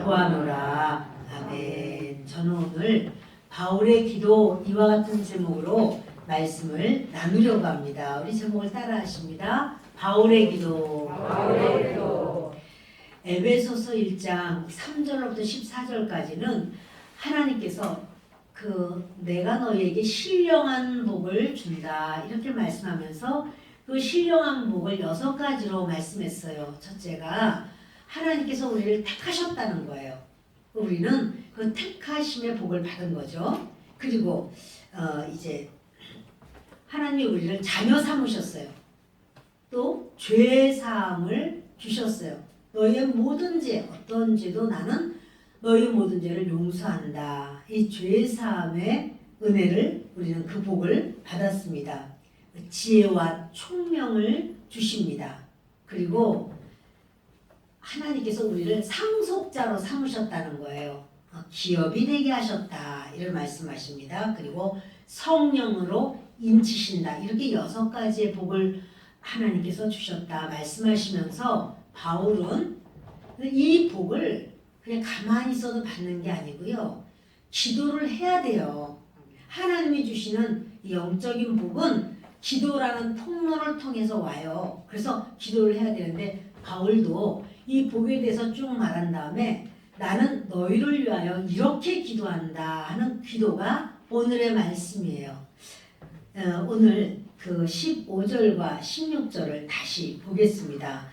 구하노라. 아멘. 저는 오늘 바울의 기도 이와 같은 제목으로 말씀을 나누려고 합니다. 우리 제목을 따라 하십니다. 바울의 기도. 바울의 기도. 에베소서 1장 3절로부터 14절까지는 하나님께서 내가 너희에게 신령한 복을 준다 이렇게 말씀하면서 그 신령한 복을 6가지로 말씀했어요. 첫째가 하나님께서 우리를 택하셨다는 거예요. 우리는 그 택하심의 복을 받은 거죠. 그리고 이제 하나님이 우리를 자녀 삼으셨어요. 또 죄 사함을 주셨어요. 너희의 모든 죄, 어떤 죄도 나는 너희의 모든 죄를 용서한다. 이 죄 사함의 은혜를 우리는 그 복을 받았습니다. 지혜와 총명을 주십니다. 그리고 하나님께서 우리를 상속자로 삼으셨다는 거예요. 기업이 되게 하셨다 이를 말씀하십니다. 그리고 성령으로 인치신다 이렇게 6가지의 복을 하나님께서 주셨다 말씀하시면서 바울은 이 복을 그냥 가만히 있어도 받는 게 아니고요. 기도를 해야 돼요. 하나님이 주시는 영적인 복은 기도라는 통로를 통해서 와요. 그래서 기도를 해야 되는데 바울도 이 복에 대해서 쭉 말한 다음에 나는 너희를 위하여 이렇게 기도한다 하는 기도가 오늘의 말씀이에요. 오늘 그 15절과 16절을 다시 보겠습니다.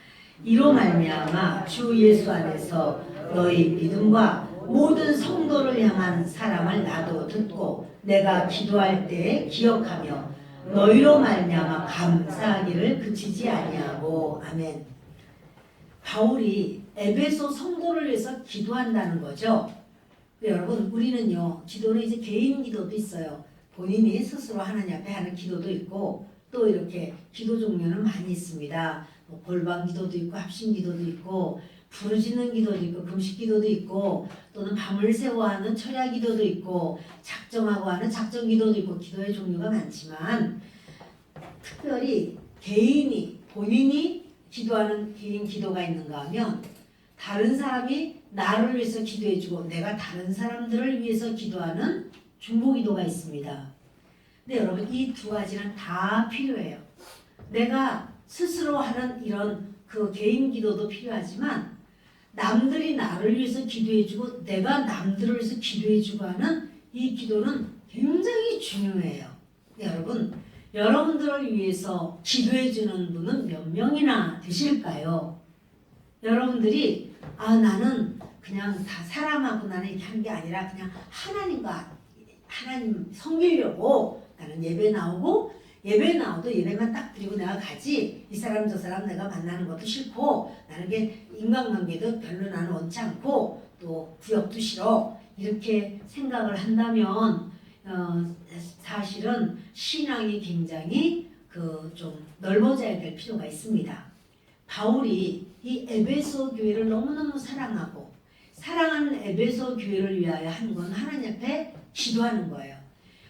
이로 말미암아 주 예수 안에서 너희 믿음과 모든 성도를 향한 사랑을 나도 듣고 내가 기도할 때 기억하며 너희로 말미암아 감사하기를 그치지 아니하고. 아멘. 바울이 에베소 성도를 위해서 기도한다는 거죠. 여러분 우리는요 기도는 이제 개인 기도도 있어요. 본인이 스스로 하나님 앞에 하는 기도도 있고 또 이렇게 기도 종류는 많이 있습니다. 골방 기도도 있고 합심 기도도 있고 부르짖는 기도도 있고 금식 기도도 있고 또는 밤을 새워 하는 철야 기도도 있고 작정하고 하는 작정 기도도 있고 기도의 종류가 많지만 특별히 본인이 기도하는 개인 기도가 있는가 하면 다른 사람이 나를 위해서 기도해주고 내가 다른 사람들을 위해서 기도하는 중보 기도가 있습니다. 근데 여러분 이 2가지는 다 필요해요. 내가 스스로 하는 이런 그 개인 기도도 필요하지만 남들이 나를 위해서 기도해주고 내가 남들을 위해서 기도해주고 하는 이 기도는 굉장히 중요해요. 여러분들을 위해서 기도해주는 분은 몇 명이나 되실까요? 여러분들이 나는 그냥 다 사람하고 나는 이렇게 한 게 아니라 그냥 하나님 섬기려고 나는 예배 나오고 예배 나와도 예배만 딱 드리고 내가 가지 이 사람 저 사람 내가 만나는 것도 싫고 나는 게 인간관계도 별로 나는 원치 않고 또 구역도 싫어 이렇게 생각을 한다면 사실은 신앙이 굉장히 좀 넓어져야 될 필요가 있습니다. 바울이 이 에베소 교회를 너무너무 사랑하는 에베소 교회를 위하여 한 건 하나님 앞에 기도하는 거예요.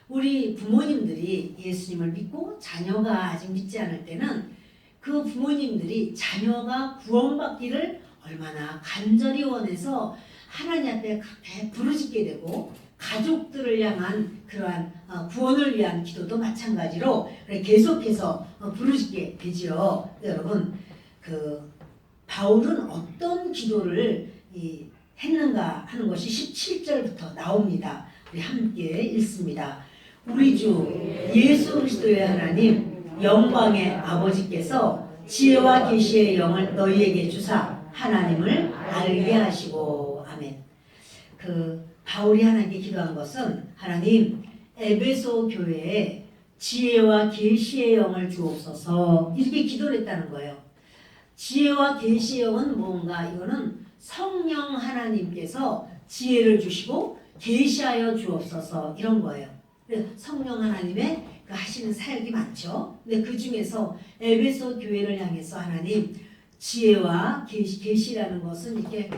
우리 부모님들이 예수님을 믿고 자녀가 아직 믿지 않을 때는 그 부모님들이 자녀가 구원받기를 얼마나 간절히 원해서 하나님 앞에 그렇게 부르짖게 되고 가족들을 향한 그러한 구원을 위한 기도도 마찬가지로 계속해서 부르짖게 되지요. 여러분 바울은 어떤 기도를 했는가 하는 것이 17절부터 나옵니다. 우리 함께 읽습니다. 우리 주 예수 그리스도의 하나님 영광의 아버지께서 지혜와 계시의 영을 너희에게 주사 하나님을 알게 하시고. 아멘. 바울이 하나님께 기도한 것은 하나님 에베소 교회에 지혜와 계시의 영을 주옵소서 이렇게 기도를 했다는 거예요. 지혜와 계시의 영은 뭔가 이거는 성령 하나님께서 지혜를 주시고 계시하여 주옵소서 이런 거예요. 성령 하나님의 하시는 사역이 많죠. 근데 그 중에서 에베소 교회를 향해서 하나님 지혜와 계시라는 것은 이렇게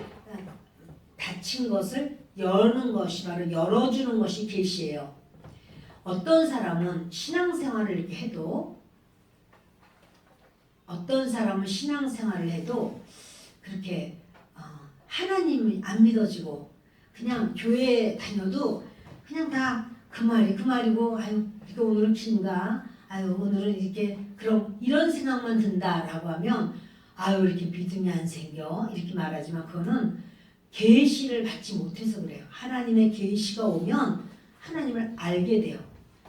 닫힌 것을 여는 것이 바로 열어주는 것이 계시예요. 어떤 사람은 신앙생활을 이렇게 해도 그렇게 하나님이 안 믿어지고 그냥 교회 다녀도 그냥 다 그 말이 그 말이고 아유 이거 오늘은 핀가 아유 오늘은 이렇게 그럼 이런 생각만 든다라고 하면 아유 이렇게 믿음이 안 생겨 이렇게 말하지만 그거는 계시를 받지 못해서 그래요. 하나님의 계시가 오면 하나님을 알게 돼요.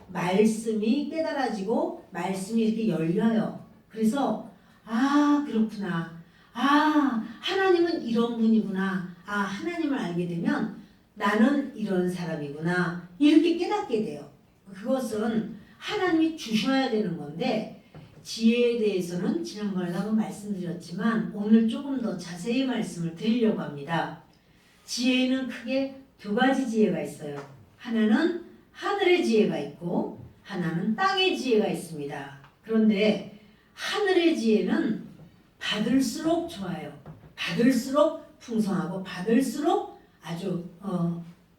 말씀이 깨달아지고 말씀이 이렇게 열려요. 그래서 아 그렇구나. 아 하나님은 이런 분이구나. 아 하나님을 알게 되면 나는 이런 사람이구나. 이렇게 깨닫게 돼요. 그것은 하나님이 주셔야 되는 건데 지혜에 대해서는 지난번에도 한번 말씀드렸지만 오늘 조금 더 자세히 말씀을 드리려고 합니다. 지혜는 크게 두 가지 지혜가 있어요. 하나는 하늘의 지혜가 있고 하나는 땅의 지혜가 있습니다. 그런데 하늘의 지혜는 받을수록 좋아요. 받을수록 풍성하고 받을수록 아주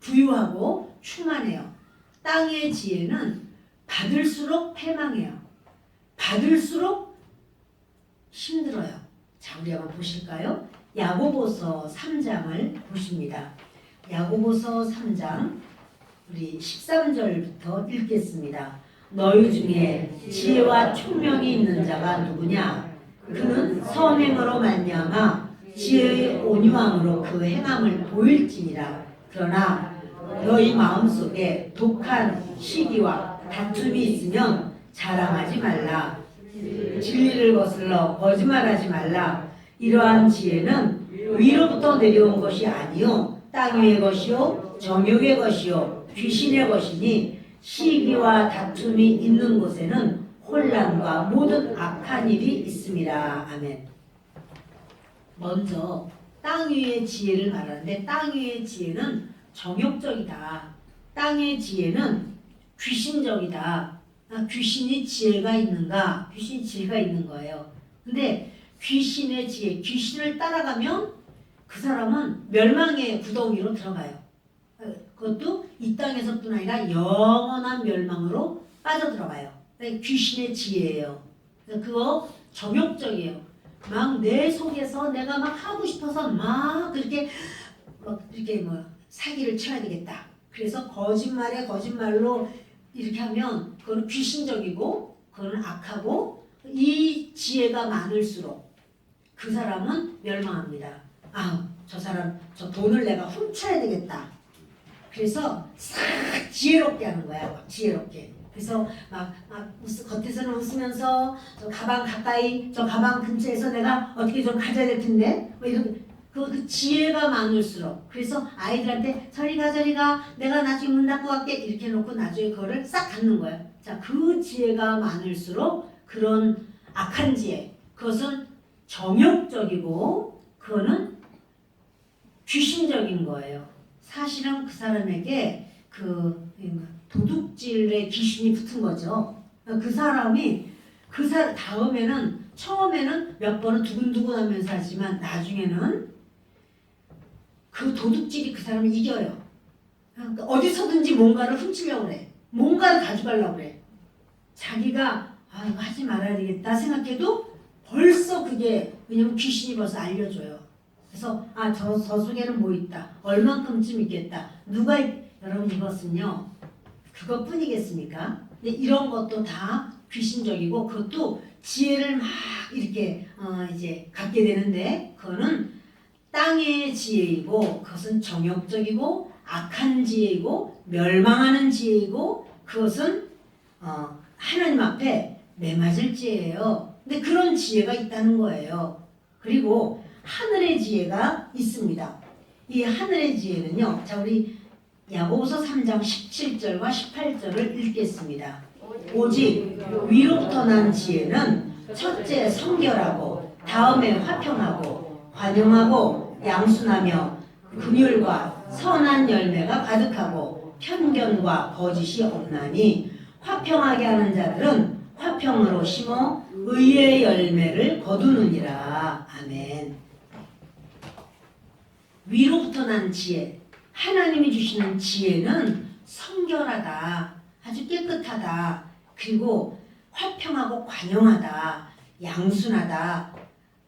부유하고 충만해요. 땅의 지혜는 받을수록 패망해요. 받을수록 힘들어요. 자, 우리 한번 보실까요? 야고보서 3장을 보십니다. 야고보서 3장 우리 13절부터 읽겠습니다. 너희 중에 지혜와 총명이 있는 자가 누구냐? 그는 선행으로 말미암아 지혜의 온유함으로 그 행함을 보일지니라. 그러나 너희 마음속에 독한 시기와 다툼이 있으면 자랑하지 말라. 진리를 거슬러 거짓말하지 말라. 이러한 지혜는 위로부터 내려온 것이 아니요 땅 위의 것이요 정욕의 것이요 귀신의 것이니 시기와 다툼이 있는 곳에는 혼란과 모든 악한 일이 있습니다. 아멘. 먼저 땅 위의 지혜를 말하는데 땅 위의 지혜는 정욕적이다. 땅의 지혜는 귀신적이다. 귀신이 지혜가 있는가? 귀신이 지혜가 있는 거예요. 근데 귀신의 지혜, 귀신을 따라가면 그 사람은 멸망의 구덩이로 들어가요. 그것도 이 땅에서뿐 아니라 영원한 멸망으로 빠져들어가요. 귀신의 지혜예요. 그거 정욕적이에요. 막 내 속에서 내가 막 하고 싶어서 막 그렇게 이렇게 사기를 쳐야 되겠다. 그래서 거짓말에 거짓말로 이렇게 하면 그거는 귀신적이고 그거는 악하고 이 지혜가 많을수록 그 사람은 멸망합니다. 아, 저 사람 저 돈을 내가 훔쳐야 되겠다. 그래서 싹 지혜롭게 하는 거야. 막 지혜롭게. 그래서 막 겉에서는 웃으면서 저 가방 가까이 저 가방 근처에서 내가 어떻게 좀 가져야 될 텐데 뭐 이런 그 지혜가 많을수록 그래서 아이들한테 저리 가 내가 나중에 문 닫고 갈게 이렇게 해놓고 나중에 그거를 싹 갖는 거야. 자, 그 지혜가 많을수록 그런 악한 지혜 그것은 정욕적이고 그거는 귀신적인 거예요. 사실은 그 사람에게 그 도둑질의 귀신이 붙은 거죠. 그 사람이 다음에는 처음에는 몇 번은 두근두근 하면서 하지만 나중에는 그 도둑질이 그 사람을 이겨요. 그러니까 어디서든지 뭔가를 훔치려고 그래. 뭔가를 가져가려고 그래. 자기가 이거 하지 말아야 되겠다 생각해도 벌써 그게 왜냐면 귀신이 벌써 알려줘요. 그래서 저 속에는 뭐 있다. 얼만큼쯤 있겠다. 여러분 이것은요. 그것뿐이겠습니까? 근데 이런 것도 다 귀신적이고 그것도 지혜를 막 이렇게 이제 갖게 되는데 그거는 땅의 지혜이고 그것은 정욕적이고 악한 지혜이고 멸망하는 지혜이고 그것은 하나님 앞에 매맞을 지혜예요. 근데 그런 지혜가 있다는 거예요. 그리고 하늘의 지혜가 있습니다. 이 하늘의 지혜는요. 자 우리 야고보서 3장 17절과 18절을 읽겠습니다. 오직 위로부터 난 지혜는 첫째 성결하고 다음에 화평하고 관용하고 양순하며 긍휼과 선한 열매가 가득하고 편견과 거짓이 없나니 화평하게 하는 자들은 화평으로 심어 의의 열매를 거두느니라. 아멘. 위로부터 난 지혜 하나님이 주시는 지혜는 성결하다, 아주 깨끗하다, 그리고 화평하고 관용하다, 양순하다,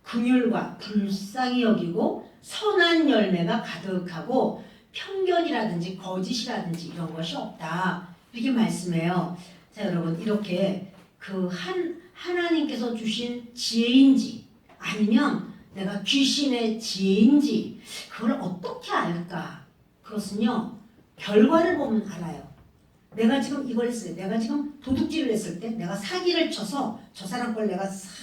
긍휼과 불쌍히 여기고 선한 열매가 가득하고 편견이라든지 거짓이라든지 이런 것이 없다. 이렇게 말씀해요. 자, 여러분, 이렇게 하나님께서 주신 지혜인지 아니면 내가 귀신의 지혜인지 그걸 어떻게 알까? 그것은요, 결과를 보면 알아요. 내가 지금 이걸 했을 때, 내가 지금 도둑질을 했을 때, 내가 사기를 쳐서 저 사람 걸 내가 싹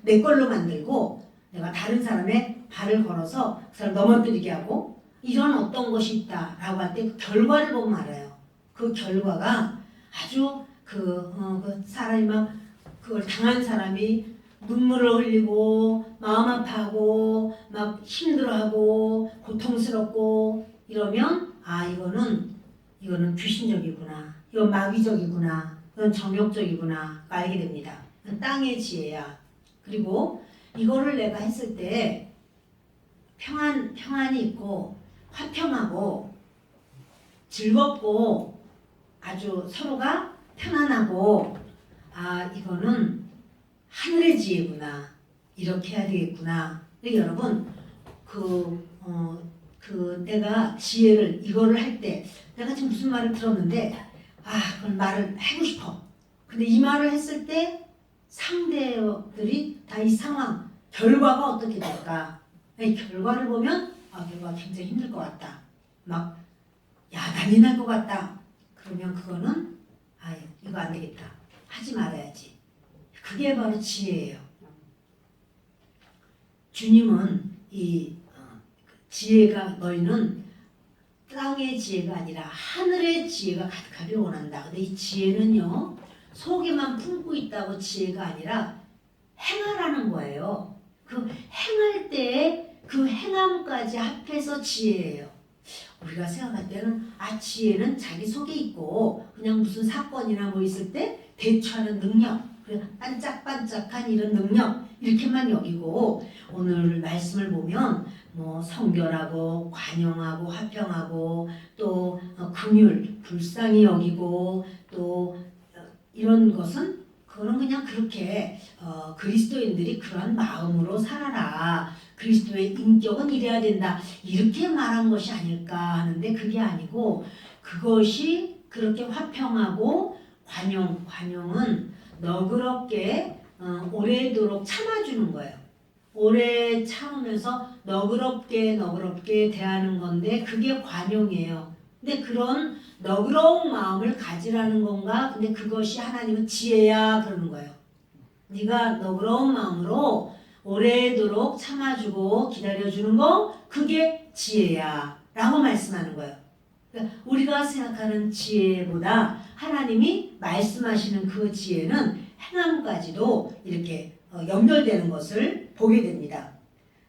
내 걸로 만들고, 내가 다른 사람의 발을 걸어서 그 사람 넘어뜨리게 하고, 이런 어떤 것이 있다라고 할 때 그 결과를 보면 알아요. 그 결과가 아주 그 사람이 막 그걸 당한 사람이 눈물을 흘리고 마음 아파하고 막 힘들어하고 고통스럽고 이러면 아 이거는 귀신적이구나, 이건 마귀적이구나, 이건 정욕적이구나 알게 됩니다. 땅의 지혜야. 그리고 이거를 내가 했을 때 평안이 있고 화평하고 즐겁고 아주 서로가 편안하고 아 이거는 하늘의 지혜구나, 이렇게 해야 되겠구나. 근데 여러분 내가 지혜를 이거를 할 때 내가 지금 무슨 말을 들었는데 그걸 말을 하고 싶어. 근데 이 말을 했을 때 상대들이 다 이 상황 결과가 어떻게 될까? 이 결과를 보면 결과가 굉장히 힘들 것 같다. 막 야단이 날 것 같다. 그러면 그거는 이거 안 되겠다. 하지 말아야지. 그게 바로 지혜예요. 주님은 이 지혜가 너희는 땅의 지혜가 아니라 하늘의 지혜가 가득하길 원한다. 근데 이 지혜는요, 속에만 품고 있다고 지혜가 아니라 행하라는 거예요. 그 행할 때 그 행함까지 합해서 지혜예요. 우리가 생각할 때는 지혜는 자기 속에 있고 그냥 무슨 사건이나 뭐 있을 때 대처하는 능력, 반짝반짝한 이런 능력 이렇게만 여기고, 오늘 말씀을 보면 뭐 성결하고 관용하고 화평하고 또 긍휼 불쌍히 여기고 또 이런 것은 그거는 그냥 그렇게 그리스도인들이 그런 마음으로 살아라, 그리스도의 인격은 이래야 된다, 이렇게 말한 것이 아닐까 하는데 그게 아니고, 그것이 그렇게 화평하고 관용은 너그럽게 오래도록 참아주는 거예요. 오래 참으면서 너그럽게 대하는 건데 그게 관용이에요. 근데 그런 너그러운 마음을 가지라는 건가? 근데 그것이 하나님은 지혜야 그러는 거예요. 네가 너그러운 마음으로 오래도록 참아주고 기다려주는 거, 그게 지혜야 라고 말씀하는 거예요. 그러니까 우리가 생각하는 지혜보다 하나님이 말씀하시는 그 지혜는 행함까지도 이렇게 연결되는 것을 보게 됩니다.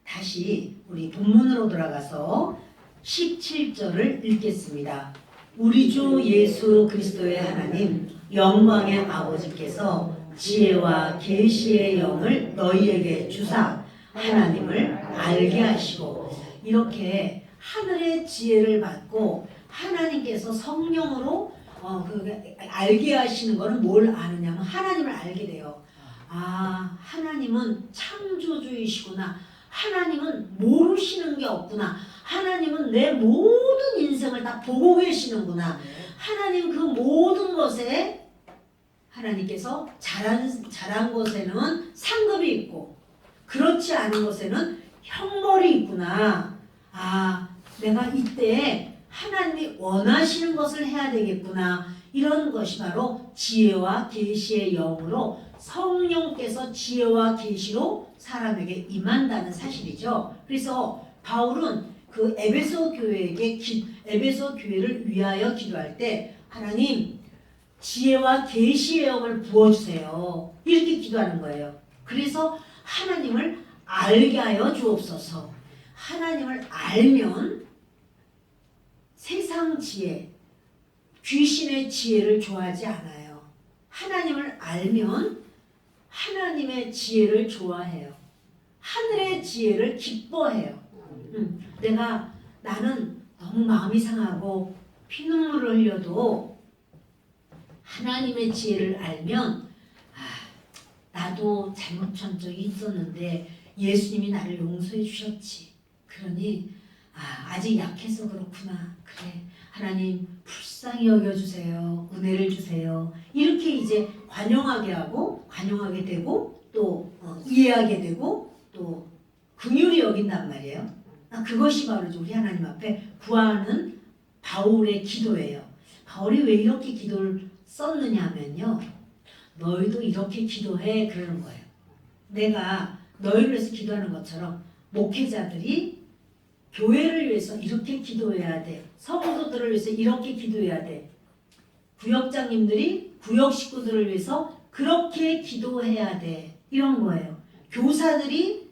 다시 우리 본문으로 돌아가서 17절을 읽겠습니다. 우리 주 예수 그리스도의 하나님 영광의 아버지께서 지혜와 계시의 영을 너희에게 주사 하나님을 알게 하시고, 이렇게 하늘의 지혜를 받고 하나님께서 성령으로 알게 하시는 것은 뭘 아느냐면 하나님을 알게 돼요. 하나님은 창조주이시구나. 하나님은 모르시는 게 없구나. 하나님은 내 모든 인생을 다 보고 계시는구나. 하나님 그 모든 것에 하나님께서 잘한 것에는 상급이 있고 그렇지 않은 것에는 형벌이 있구나. 내가 이때 하나님이 원하시는 것을 해야 되겠구나. 이런 것이 바로 지혜와 계시의 영으로 성령께서 지혜와 계시로 사람에게 임한다는 사실이죠. 그래서 바울은 그 에베소 교회를 위하여 기도할 때 하나님 지혜와 계시의 영을 부어주세요. 이렇게 기도하는 거예요. 그래서 하나님을 알게 하여 주옵소서. 하나님을 알면 세상 지혜, 귀신의 지혜를 좋아하지 않아요. 하나님을 알면 하나님의 지혜를 좋아해요. 하늘의 지혜를 기뻐해요. 나는 너무 마음이 상하고 피눈물을 흘려도 하나님의 지혜를 알면 나도 잘못한 적이 있었는데 예수님이 나를 용서해 주셨지. 그러니 아직 약해서 그렇구나. 그래, 하나님 불쌍히 여겨주세요. 은혜를 주세요. 이렇게 이제 관용하게 하고 관용하게 되고 또 이해하게 되고 또 긍휼히 여긴단 말이에요. 그것이 바로 우리 하나님 앞에 구하는 바울의 기도예요. 바울이 왜 이렇게 기도를 썼느냐 하면요. 너희도 이렇게 기도해 그러는 거예요. 내가 너희를 위해서 기도하는 것처럼 목회자들이 교회를 위해서 이렇게 기도해야 돼. 성도들을 위해서 이렇게 기도해야 돼. 구역장님들이 구역 식구들을 위해서 그렇게 기도해야 돼. 이런 거예요. 교사들이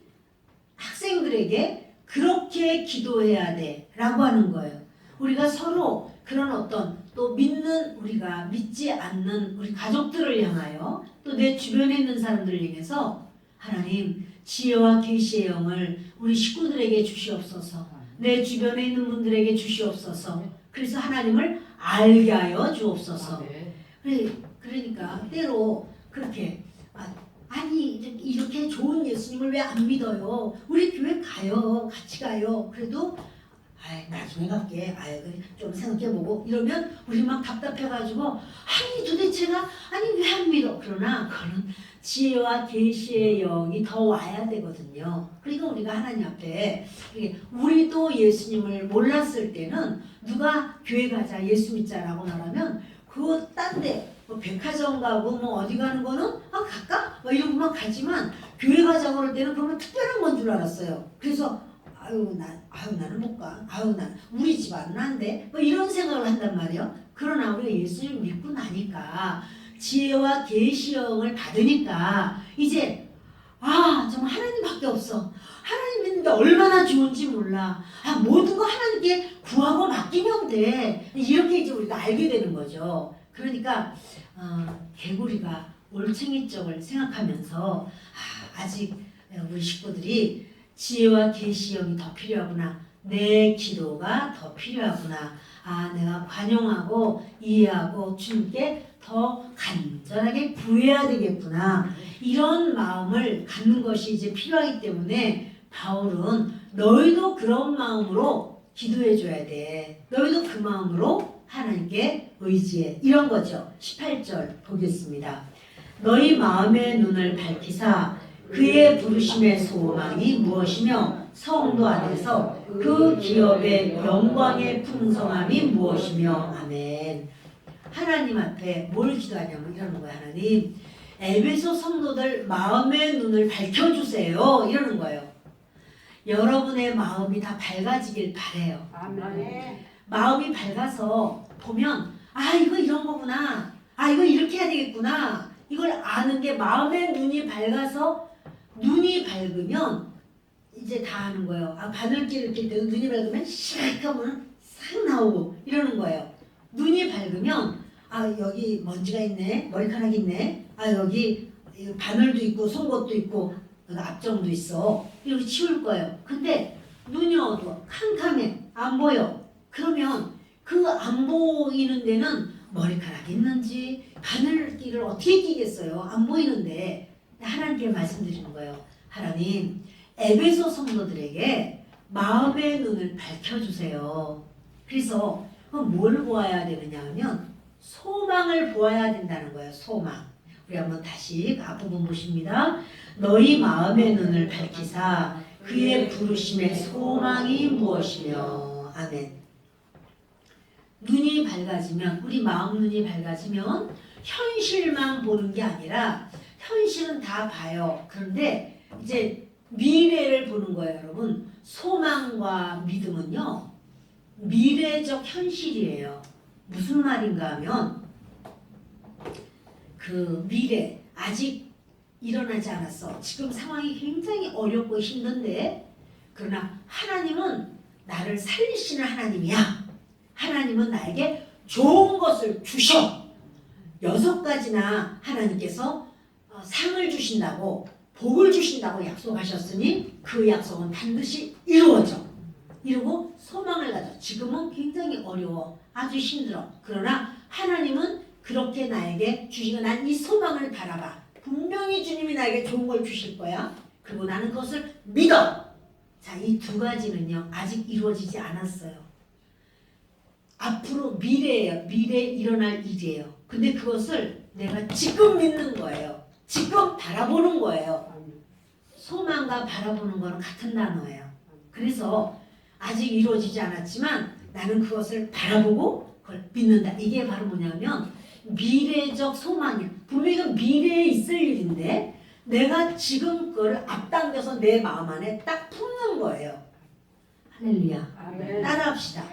학생들에게 그렇게 기도해야 돼. 라고 하는 거예요. 우리가 서로 그런 어떤 또 믿는 우리가 믿지 않는 우리 가족들을 향하여 또 내 주변에 있는 사람들을 향해서 하나님 지혜와 계시의 영을 우리 식구들에게 주시옵소서. 내 주변에 있는 분들에게 주시옵소서. 그래서 하나님을 알게 하여 주옵소서. 그러니까 때로 그렇게 아니 이렇게 좋은 예수님을 왜 안 믿어요? 우리 교회 가요. 같이 가요. 그래도 나중에 갈게. 좀 생각해보고 이러면 우리 막 답답해가지고 아니 도대체가 왜 안 믿어? 그러나 그거는 지혜와 계시의 영이 더 와야 되거든요. 그러니까 우리가 하나님 앞에 우리도 예수님을 몰랐을 때는 누가 교회 가자 예수 믿자라고 말하면 그거 딴데 백화점 가고 어디 가는 거는 갈까? 이러고만 가지만 교회 가자고 그럴 때는 그러면 특별한 건 줄 알았어요. 그래서 나는 못 가. 난 우리 집안은 안 돼. 이런 생각을 한단 말이에요. 그러나 우리가 예수님을 믿고 나니까 지혜와 계시형을 받으니까 이제 정말 하나님밖에 없어. 하나님 믿는데 얼마나 좋은지 몰라. 모든 거 하나님께 구하고 맡기면 돼. 이렇게 이제 우리가 알게 되는 거죠. 그러니까 개구리가 올챙이 쪽을 생각하면서 아직 우리 식구들이 지혜와 계시형이 더 필요하구나. 내 기도가 더 필요하구나. 내가 관용하고 이해하고 주님께 더 간절하게 구해야 되겠구나. 이런 마음을 갖는 것이 이제 필요하기 때문에 바울은 너희도 그런 마음으로 기도해 줘야 돼. 너희도 그 마음으로 하나님께 의지해. 이런 거죠. 18절 보겠습니다. 너희 마음의 눈을 밝히사 그의 부르심의 소망이 무엇이며 성도 안에서 그 기업의 영광의 풍성함이 무엇이며. 아멘. 하나님 앞에 뭘 기도하냐면 이러는 거예요. 하나님 에베소 성도들 마음의 눈을 밝혀주세요. 이러는 거예요. 여러분의 마음이 다 밝아지길 바래요. 아멘. 마음이 밝아서 보면 이거 이런 거구나. 이거 이렇게 해야 되겠구나. 이걸 아는 게 마음의 눈이 밝아서 눈이 밝으면 이제 다 하는 거예요. 바늘길 이렇게 되고 눈이 밝으면 샥 하면 싹 나오고 이러는 거예요. 눈이 밝으면 여기 먼지가 있네. 머리카락이 있네. 여기 바늘도 있고 송곳도 있고 앞정도 있어. 이렇게 치울 거예요. 근데 눈이 어두워. 캄캄해. 안 보여. 그러면 그 안 보이는 데는 머리카락이 있는지 바늘길을 어떻게 끼겠어요. 안 보이는데 하나님께 말씀드리는 거예요. 하나님 에베소 성도들에게 마음의 눈을 밝혀주세요. 그래서 뭘 보아야 되느냐 하면 소망을 보아야 된다는 거예요. 소망. 우리 한번 다시 앞부분 보십니다. 너희 마음의 눈을 밝히사 그의 부르심의 소망이 무엇이며. 아멘. 눈이 밝아지면 우리 마음 눈이 밝아지면 현실만 보는 게 아니라 현실은 다 봐요. 그런데 이제 미래를 보는 거예요. 여러분 소망과 믿음은요 미래적 현실이에요. 무슨 말인가 하면 그 미래 아직 일어나지 않았어. 지금 상황이 굉장히 어렵고 힘든데 그러나 하나님은 나를 살리시는 하나님이야. 하나님은 나에게 좋은 것을 주셔. 6가지나 하나님께서 상을 주신다고 복을 주신다고 약속하셨으니 그 약속은 반드시 이루어져. 이루고 소망을 가져. 지금은 굉장히 어려워. 아주 힘들어. 그러나 하나님은 그렇게 나에게 주시고 난 이 소망을 바라봐. 분명히 주님이 나에게 좋은 걸 주실 거야. 그리고 나는 그것을 믿어. 자, 이 두 가지는요, 아직 이루어지지 않았어요. 앞으로 미래예요. 미래에 일어날 일이에요. 근데 그것을 내가 지금 믿는 거예요. 지금 바라보는 거예요. 소망과 바라보는 거는 같은 단어예요. 그래서 아직 이루어지지 않았지만 나는 그것을 바라보고 그걸 믿는다. 이게 바로 뭐냐면 미래적 소망이야. 분명히 이건 미래에 있을 일인데 내가 지금 그걸 앞당겨서 내 마음 안에 딱 품는 거예요. 할렐루야. 아멘. 따라합시다.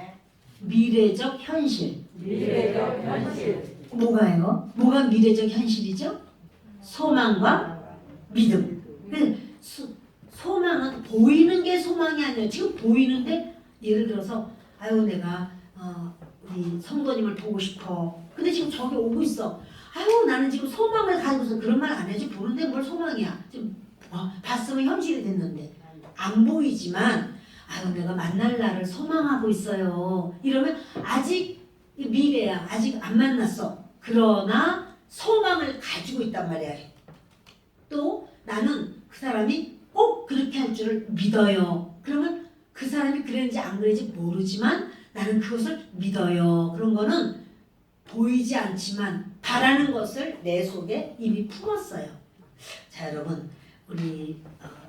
미래적 현실. 미래적 현실. 뭐가요? 뭐가 미래적 현실이죠? 소망과 믿음. 근데 소망은 보이는 게 소망이 아니에요. 지금 보이는데 예를 들어서 아유 내가 우리 성도님을 보고 싶어. 근데 지금 저기 오고 있어. 아유 나는 지금 소망을 가지고서 그런 말 안 해야지. 보는데 뭘 소망이야. 지금 봤으면 현실이 됐는데 안 보이지만 아유 내가 만날 날을 소망하고 있어요. 이러면 아직 미래야. 아직 안 만났어. 그러나 소망을 가지고 있단 말이야. 또 나는 그 사람이 꼭 그렇게 할 줄을 믿어요. 그러면 그 사람이 그랬는지 안 그랬는지 모르지만 나는 그것을 믿어요. 그런 거는 보이지 않지만 바라는 것을 내 속에 이미 품었어요. 자 여러분 우리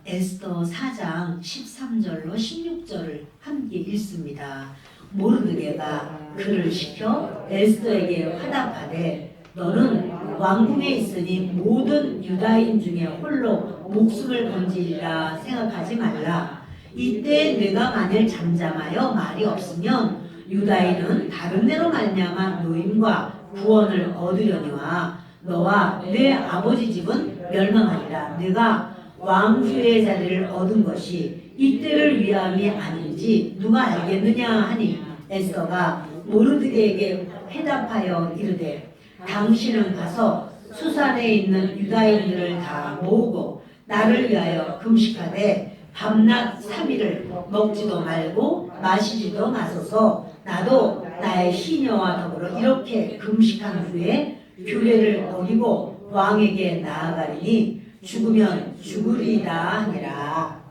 에스더 4장 13절로 16절을 함께 읽습니다. 모르드게가 그를 시켜 에스더에게 화답하되 너는 왕궁에 있으니 모든 유다인 중에 홀로 목숨을 건지리라 생각하지 말라. 이때 내가 만일 잠잠하여 말이 없으면 유다인은 다른 데로 말미암아 노임과 구원을 얻으려니와 너와 내 아버지 집은 멸망하리라. 내가 왕후의 자리를 얻은 것이 이때를 위함이 아닌지 누가 알겠느냐 하니 에스더가 모르드게에게 회답하여 이르되 당신은 가서 수산에 있는 유다인들을 다 모으고 나를 위하여 금식하되 밤낮 3일을 먹지도 말고 마시지도 마소서. 나도 나의 시녀와 더불어 이렇게 금식한 후에 규례를 어기고 왕에게 나아가리니 죽으면 죽으리이다 하니라.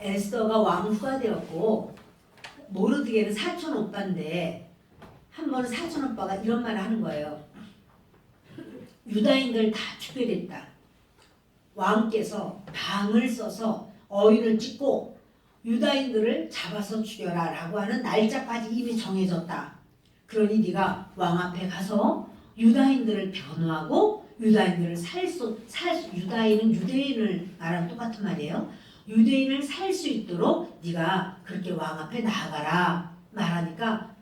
에스더가 왕후가 되었고 모르드게는 사촌 오빠인데 한 번은 사촌 오빠가 이런 말을 하는 거예요. 유다인들 다 죽게 됐다. 왕께서 방을 써서 어인을 찍고 유다인들을 잡아서 죽여라 라고 하는 날짜까지 이미 정해졌다. 그러니 네가 왕 앞에 가서 유다인들을 변호하고 유다인들을 유다인은 유대인을 말하는 똑같은 말이에요. 유대인을 살 수 있도록 네가 그렇게 왕 앞에 나아가라 말하니까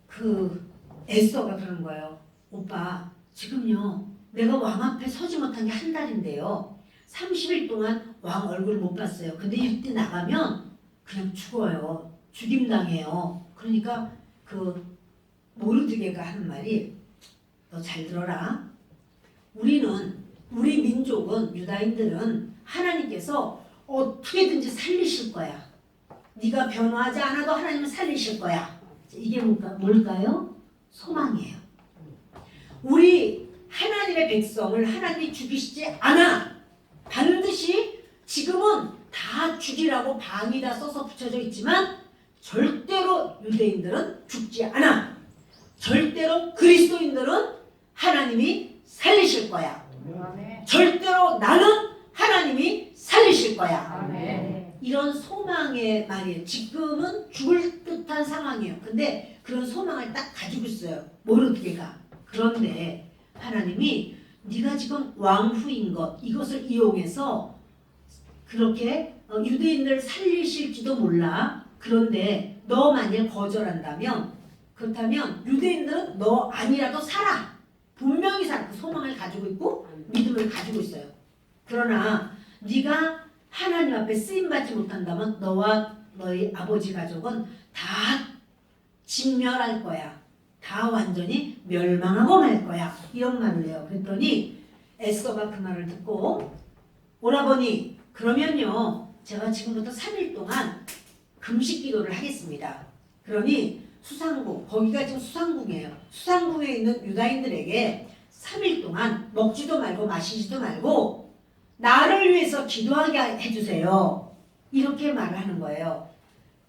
그 에스더가 그러는 거예요. 오빠 지금요 내가 왕 앞에 서지 못한 게 한 달인데요. 30일 동안 왕 얼굴을 못 봤어요. 근데 이때 나가면 그냥 죽어요. 죽임당해요. 그러니까 그 모르드게가 하는 말이 너 잘 들어라. 우리 민족은 유다인들은 하나님께서 어떻게든지 살리실 거야. 네가 변호하지 않아도 하나님은 살리실 거야. 이게 뭘까요? 소망이에요. 우리 하나님의 백성을 하나님이 죽이시지 않아. 반드시 지금은 다 죽이라고 방위다 써서 붙여져 있지만 절대로 유대인들은 죽지 않아. 절대로 그리스도인들은 하나님이 살리실 거야. 절대로 나는 하나님이 살리실 거야. 이런 소망의 말이에요. 지금은 죽을 듯한 상황이에요. 근데 그런 소망을 딱 가지고 있어요. 모르드게가. 그런데 하나님이 네가 지금 왕후인 것 이것을 이용해서 그렇게 유대인들 살리실지도 몰라. 그런데 너 만약 거절한다면 그렇다면 유대인들은 너 아니라도 살아. 분명히 살아. 그 소망을 가지고 있고 믿음을 가지고 있어요. 그러나 네가 하나님 앞에 쓰임받지 못한다면 너와 너희 아버지 가족은 다 진멸할 거야. 다 완전히 멸망하고 말 거야. 이런 말을 해요. 그랬더니 에스더가 그 말을 듣고 오라버니 그러면요 제가 지금부터 3일 동안 금식 기도를 하겠습니다. 그러니 수상궁 거기가 지금 수상궁이에요. 수상궁에 있는 유다인들에게 3일 동안 먹지도 말고 마시지도 말고 나를 위해서 기도하게 해주세요. 이렇게 말을 하는 거예요.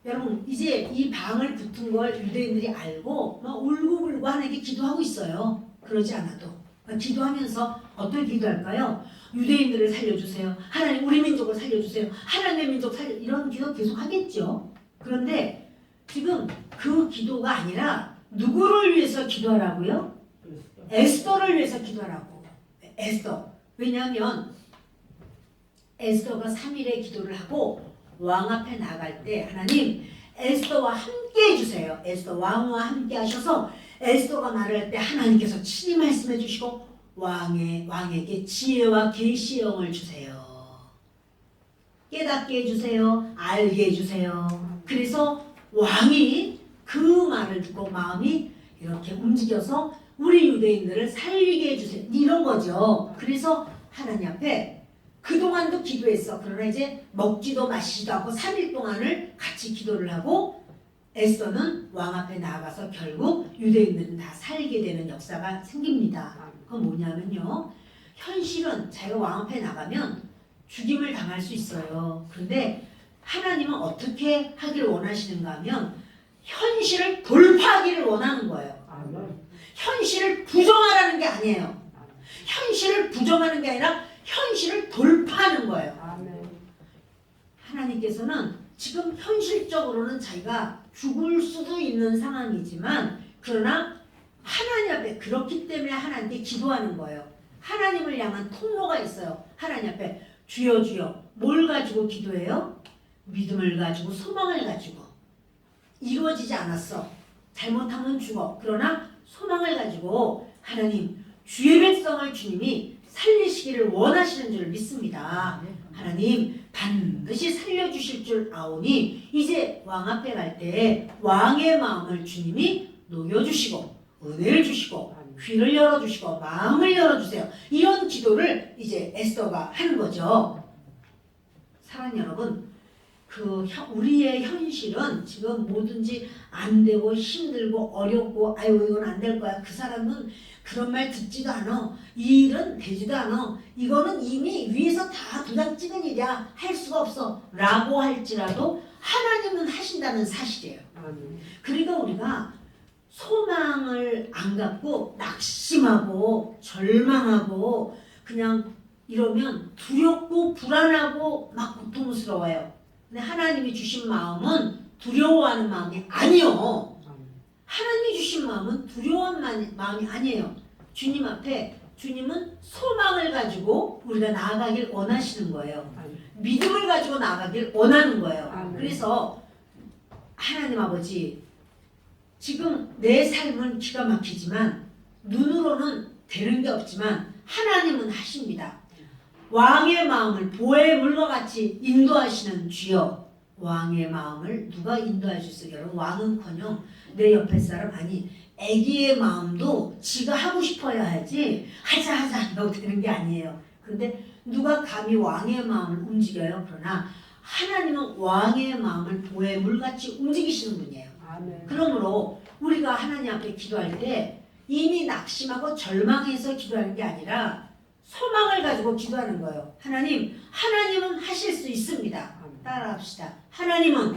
여러분 이제 이 방을 붙은 걸 유대인들이 알고 막 울고불고 하나님께 기도하고 있어요. 그러지 않아도 기도하면서 어떻게 기도할까요? 유대인들을 살려주세요. 하나님 우리 민족을 살려주세요. 하나님의 민족 살려 이런 기도 계속 하겠죠. 그런데 지금 그 기도가 아니라 누구를 위해서 기도하라고요? 에스더를 위해서 기도하라고. 에스더. 왜냐하면 에스더가 3일의 기도를 하고 왕 앞에 나갈 때 하나님 에스더와 함께 해주세요. 에스더 왕과 함께 하셔서 에스더가 말할 때 하나님께서 친히 말씀해 주시고 왕에게 지혜와 계시의 영을 주세요. 깨닫게 해주세요. 알게 해주세요. 그래서 왕이 그 말을 듣고 마음이 이렇게 움직여서 우리 유대인들을 살리게 해주세요. 이런 거죠. 그래서 하나님 앞에 그동안도 기도했어. 그러나 이제 먹지도 마시지도 않고 3일 동안을 같이 기도를 하고 에스더는 왕 앞에 나아가서 결국 유대인들은 다 살게 되는 역사가 생깁니다. 그건 뭐냐면요. 현실은 자기가 왕 앞에 나가면 죽임을 당할 수 있어요. 그런데 하나님은 어떻게 하기를 원하시는가 하면 현실을 돌파하기를 원하는 거예요. 현실을 부정하라는 게 아니에요. 현실을 부정하는 게 아니라 현실을 돌파하는 거예요. 하나님께서는 지금 현실적으로는 자기가 죽을 수도 있는 상황이지만 그러나 하나님 앞에 그렇기 때문에 하나님께 기도하는 거예요. 하나님을 향한 통로가 있어요. 하나님 앞에 주여 주여 뭘 가지고 기도해요? 믿음을 가지고 소망을 가지고 이루어지지 않았어. 잘못하면 죽어. 그러나 소망을 가지고 하나님 주의 백성을 주님이 살리시기를 원하시는 줄 믿습니다. 하나님 반드시 살려주실 줄 아오니 이제 왕 앞에 갈 때 왕의 마음을 주님이 녹여주시고 은혜를 주시고 귀를 열어주시고 마음을 열어주세요. 이런 기도를 이제 에스더가 하는 거죠. 사랑하는 여러분, 우리의 현실은 지금 뭐든지 안 되고 힘들고 어렵고 아유 이건 안 될 거야. 그 사람은 그런 말 듣지도 않아. 이 일은 되지도 않아. 이거는 이미 위에서 다 도장 찍은 일이야. 할 수가 없어. 라고 할지라도 하나님은 하신다는 사실이에요. 그러니까 우리가 소망을 안 갖고 낙심하고 절망하고 그냥 이러면 두렵고 불안하고 막 고통스러워요. 근데 하나님이 주신 마음은 두려워하는 마음이 아니요. 하나님이 주신 마음은 두려워하는 마음이 아니에요. 주님 앞에 주님은 소망을 가지고 우리가 나아가길 원하시는 거예요. 믿음을 가지고 나아가길 원하는 거예요. 그래서 하나님 아버지 지금 내 삶은 기가 막히지만 눈으로는 되는 게 없지만 하나님은 하십니다. 왕의 마음을 보혜의 물과 같이 인도하시는 주여. 왕의 마음을 누가 인도할 수 있어요? 여러분 왕은커녕 내 옆에 사람 아니 애기의 마음도 지가 하고 싶어야 하지 하자 하고 되는 게 아니에요. 그런데 누가 감히 왕의 마음을 움직여요? 그러나 하나님은 왕의 마음을 보혜의 물같이 움직이시는 분이에요. 그러므로 우리가 하나님 앞에 기도할 때 이미 낙심하고 절망해서 기도하는 게 아니라 소망을 가지고 기도하는 거예요. 하나님은 하실 수 있습니다. 따라합시다. 하나님은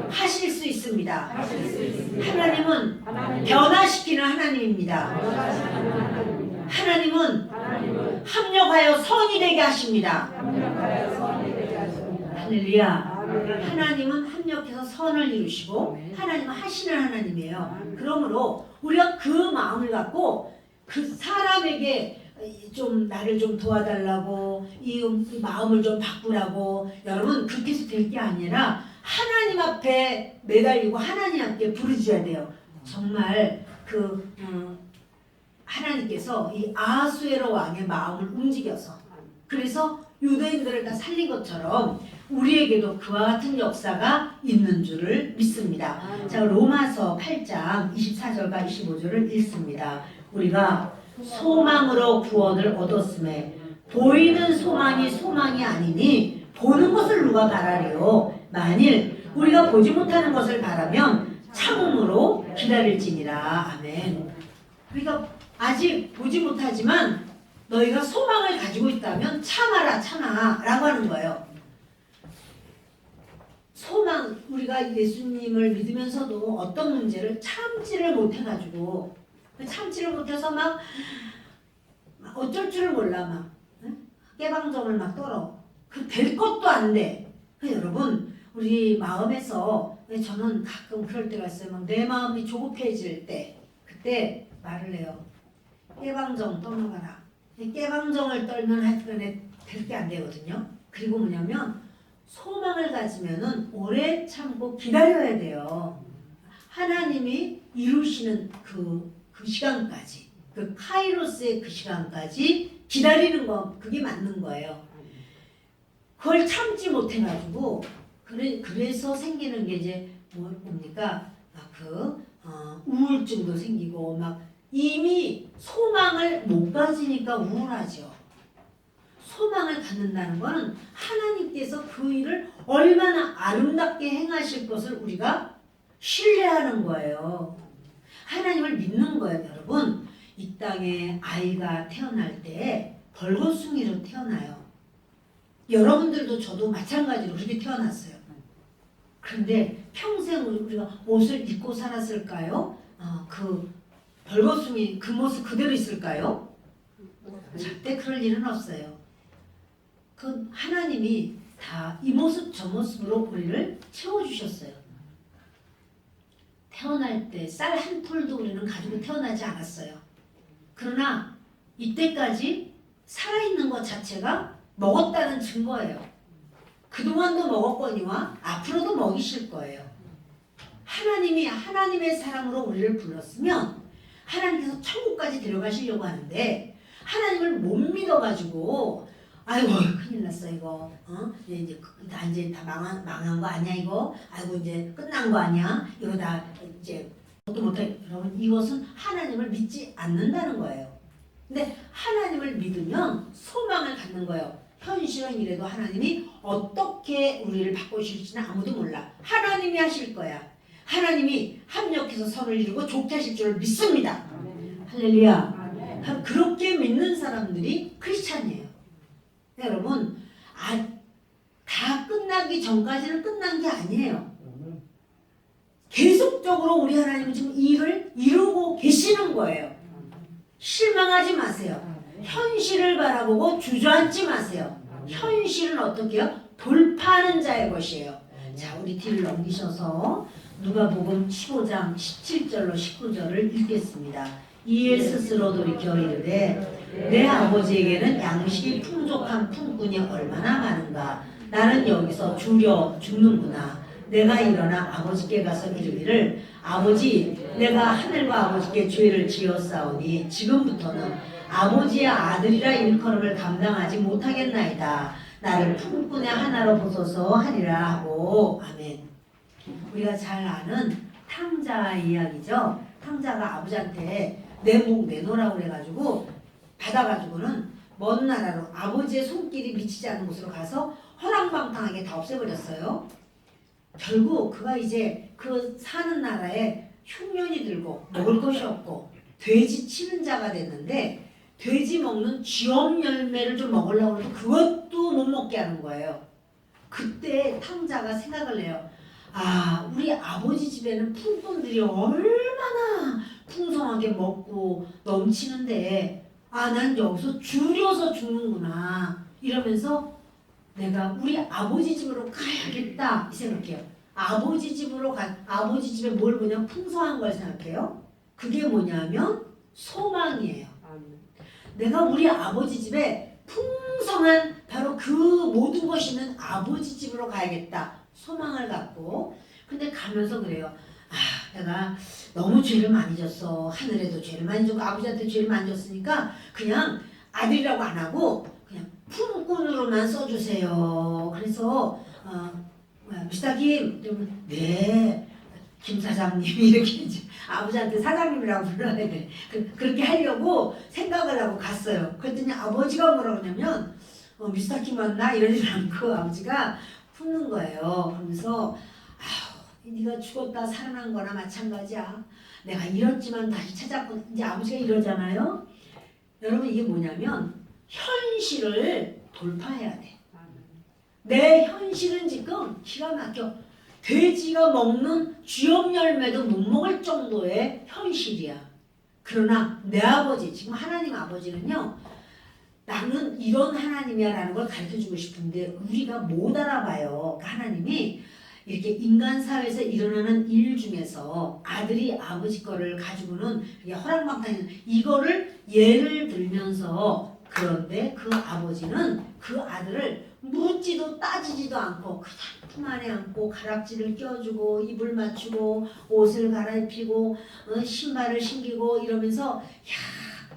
하실 수 있습니다. 하나님은 변화시키는 하나님입니다. 하나님은 합력하여 선이 되게 하십니다. 할렐루야. 하나님은 합력해서 선을 이루시고 하나님은 하시는 하나님이에요. 그러므로 우리가 그 마음을 갖고 그 사람에게 좀 나를 좀 도와달라고 이 마음을 좀 바꾸라고 여러분 그렇게 해서 될 게 아니라 하나님 앞에 매달리고 하나님 앞에 부르짖어야 돼요. 정말 하나님께서 이 아하수에로 왕의 마음을 움직여서 그래서 유대인들을 다 살린 것처럼 우리에게도 그와 같은 역사가 있는 줄을 믿습니다. 자, 로마서 8장 24절과 25절을 읽습니다. 우리가 소망으로 구원을 얻었음에 보이는 소망이 소망이 아니니 보는 것을 누가 바라리요. 만일 우리가 보지 못하는 것을 바라면 참음으로 기다릴지니라. 아멘. 우리가 아직 보지 못하지만 너희가 소망을 가지고 있다면 참아라 참아 라고 하는 거예요. 소망, 우리가 예수님을 믿으면서도 어떤 문제를 참지를 못해가지고 참지를 못해서 막 어쩔 줄을 몰라 막 깨방정을 막 떨어. 그 될 것도 안 돼. 여러분 우리 마음에서 저는 가끔 그럴 때가 있어요. 막 내 마음이 조급해질 때 그때 말을 해요. 깨방정 떠나가라. 깨방정을 떨면 하여튼간에 될 게 안 되거든요. 그리고 뭐냐면 소망을 가지면은 오래 참고 기다려야 돼요. 하나님이 이루시는 그 시간까지, 그 카이로스의 그 시간까지 기다리는 거 그게 맞는 거예요. 그걸 참지 못해가지고 그래서 생기는 게 이제 뭡니까? 우울증도 생기고 막 이미 소망을 못 가지니까 우울하죠. 소망을 갖는다는 것은 하나님께서 그 일을 얼마나 아름답게 행하실 것을 우리가 신뢰하는 거예요. 하나님을 믿는 거예요, 여러분. 이 땅에 아이가 태어날 때 벌거숭이로 태어나요. 여러분들도 저도 마찬가지로 그렇게 태어났어요. 그런데 평생 우리가 옷을 입고 살았을까요? 그 벌거숭이 그 모습 그대로 있을까요? 절대 그럴 일은 없어요. 그 하나님이 다 이 모습 저 모습으로 우리를 채워주셨어요. 태어날 때 쌀 한 톨도 우리는 가지고 태어나지 않았어요. 그러나 이때까지 살아있는 것 자체가 먹었다는 증거예요. 그동안도 먹었거니와 앞으로도 먹이실 거예요. 하나님이 하나님의 사랑으로 우리를 불렀으면 하나님께서 천국까지 데려가시려고 하는데 하나님을 못 믿어가지고 아이고 큰일 났어 이거 이제 다 망한 거 아니야 이거 아이고 이제 끝난 거 아니야 이거 다 이제 또 못해. 여러분 이것은 하나님을 믿지 않는다는 거예요. 근데 하나님을 믿으면 소망을 갖는 거예요. 현실은 이래도 하나님이 어떻게 우리를 바꾸실지는 아무도 몰라. 하나님이 하실 거야. 하나님이 합력해서 선을 이루고 좋게 하실 줄 믿습니다. 할렐루야. 그렇게 믿는 사람들이 크리스찬이에요. 여러분 다 끝나기 전까지는 끝난 게 아니에요. 계속적으로 우리 하나님은 지금 일을 이루고 계시는 거예요. 실망하지 마세요. 현실을 바라보고 주저앉지 마세요. 현실은 어떻게 해요? 돌파하는 자의 것이에요. 자, 우리 뒤를 넘기셔서 누가복음 15장 17절로 19절을 읽겠습니다. 이에 스스로 돌이켜 이르되 내 아버지에게는 양식이 풍족한 품꾼이 얼마나 많은가. 나는 여기서 줄여 죽는구나. 내가 일어나 아버지께 가서 이르기를 아버지 내가 하늘과 아버지께 죄를 지었사오니 지금부터는 아버지의 아들이라 일컬음을 감당하지 못하겠나이다. 나를 품꾼의 하나로 보소서 하리라 하고. 아멘. 우리가 잘 아는 탕자 이야기죠. 탕자가 아버지한테 내 목 내놓으라고 그래가지고 받아가지고는 먼 나라로 아버지의 손길이 미치지 않는 곳으로 가서 허랑방탕하게 다 없애버렸어요. 결국 그가 이제 그 사는 나라에 흉년이 들고 먹을 것이 없고 돼지 치는 자가 됐는데 돼지 먹는 쥐엄 열매를 좀 먹으려고 해도 그것도 못 먹게 하는 거예요. 그때 탕자가 생각을 해요. 아, 우리 아버지 집에는 품꾼들이 얼마나 풍성하게 먹고 넘치는데 난 여기서 줄여서 죽는구나 이러면서 내가 우리 아버지 집으로 가야겠다 이 생각해요. 아버지 집에 뭘 보냐 풍성한 걸 생각해요. 그게 뭐냐면 소망이에요. 내가 우리 아버지 집에 풍성한 바로 그 모든 것이 있는 아버지 집으로 가야겠다 소망을 갖고. 근데 가면서 그래요. 내가 너무 죄를 많이 졌어. 하늘에도 죄를 많이 졌고 아버지한테 죄를 많이 졌으니까 그냥 아들이라고 안 하고 그냥 품꾼으로만 써주세요. 그래서 미스터 김, 네, 김 사장님 이렇게 이제 아버지한테 사장님이라고 불러야 돼. 그렇게 하려고 생각을 하고 갔어요. 그랬더니 아버지가 뭐라고 하냐면 미스터 김 왔나? 이러지 않고 아버지가 푸는 거예요. 그러면서 네가 죽었다 살아난 거나 마찬가지야. 내가 잃었지만 다시 찾았고 이제 아버지가 이러잖아요. 여러분 이게 뭐냐면 현실을 돌파해야 돼. 내 현실은 지금 기가 막혀. 돼지가 먹는 쥐업 열매도 못 먹을 정도의 현실이야. 그러나 내 아버지, 지금 하나님 아버지는요, 나는 이런 하나님이야 라는 걸 가르쳐주고 싶은데 우리가 못 알아봐요. 그러니까 하나님이 이렇게 인간 사회에서 일어나는 일 중에서 아들이 아버지 거를 가지고는 허랑방탕 이거를 예를 들면서, 그런데 그 아버지는 그 아들을 묻지도 따지지도 않고 그냥 품 안에 안고 가락지를 껴주고 이불 맞추고 옷을 갈아입히고 신발을 신기고 이러면서 야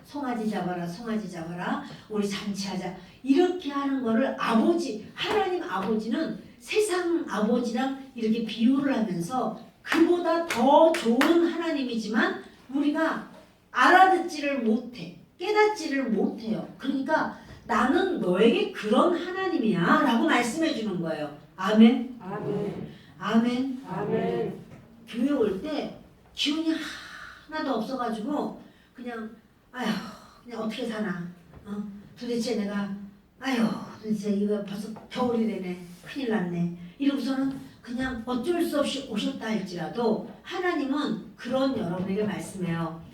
송아지 잡아라 송아지 잡아라 우리 잔치하자 이렇게 하는 거를 아버지 하나님 아버지는 세상 아버지랑 이렇게 비유를 하면서 그보다 더 좋은 하나님이지만 우리가 알아듣지를 못해. 깨닫지를 못해요. 그러니까 나는 너에게 그런 하나님이야 라고 말씀해 주는 거예요. 아멘. 아멘. 아멘. 아멘. 교회 올 때 기운이 하나도 없어가지고 그냥 아휴 그냥 어떻게 사나 도대체 내가 아휴 도대체 이거 벌써 겨울이 되네 큰일 났네 이러고서는 그냥 어쩔 수 없이 오셨다 할지라도 하나님은 그런 여러분에게 말씀해요.